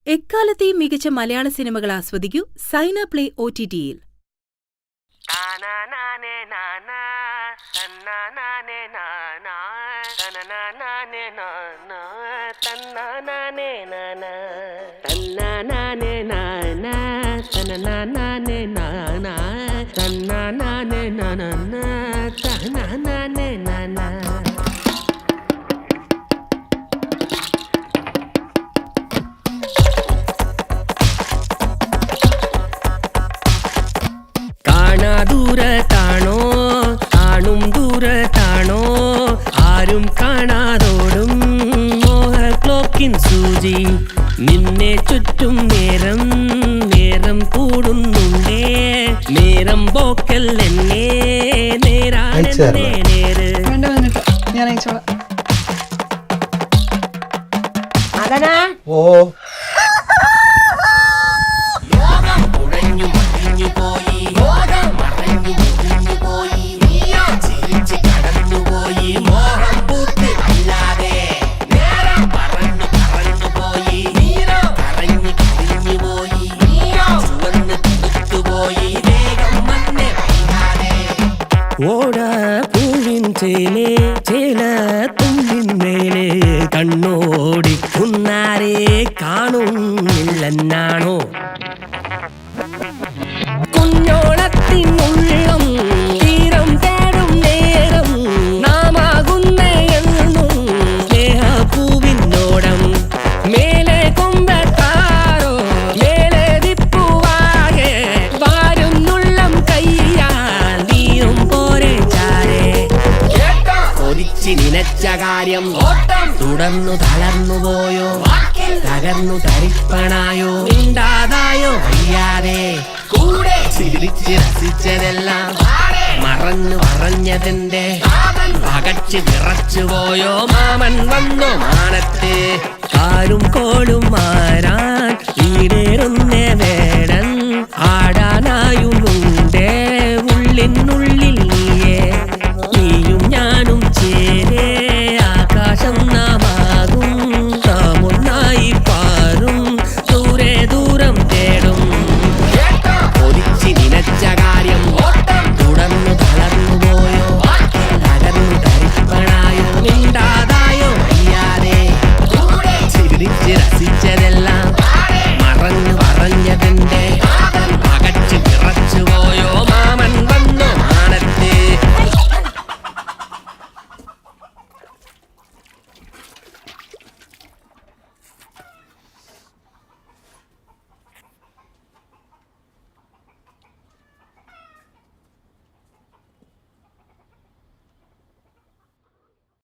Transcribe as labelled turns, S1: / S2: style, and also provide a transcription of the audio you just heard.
S1: എക്കാലത്തെയും മികച്ച മലയാള സിനിമകൾ ആസ്വദിക്കൂ സൈന പ്ലേ OTT-യിൽ.
S2: ദൂരത്താണോ കാണും ദൂരത്താണോ ആരും കാണാതോടും മോഹ ക്ലോക്കിൻ സൂചി നിന്നെ ചുറ്റും നേരം നേരം കൂടുന്നുണ്ടേ നേരം പോക്കൽ എന്നെ നേരാണെന്നേ നേര്
S3: അതനാ
S4: ഓ
S2: ഓട പൂവിൻ ചേലേ ചേല തുമ്പിൻ മേലെ കണ്ണോടിക്കുന്നാരെ കാണുന്നില്ലെന്നാണോ കുഞ്ഞോളത്തിനുള്ളം തീരം തേടും നേരം നാമാകുന്ന എന്നും സ്നേഹപ്പൂവിനോടം മേലെ കൊമ്പത്താറോ മേലെ ദിപ്പുവാകെ വാരുന്നുള്ളം കയ്യാൽ നീയും പോരെ ചാരേ കൊതിച്ച് നിനച്ച കാര്യം തുടർന്നു തളർന്നു പോയോ തകർന്നു തരിപ്പണായോ ഉണ്ടാതായോ അറിയാതെ കൂടെ ചിരിച്ച് രസിച്ചതെല്ലാം മറന്നു പറഞ്ഞതിന്റെ പകച്ച് വിറച്ചു പോയോ മാമൻ വന്നോ മാനത്തെ കാലും കോളും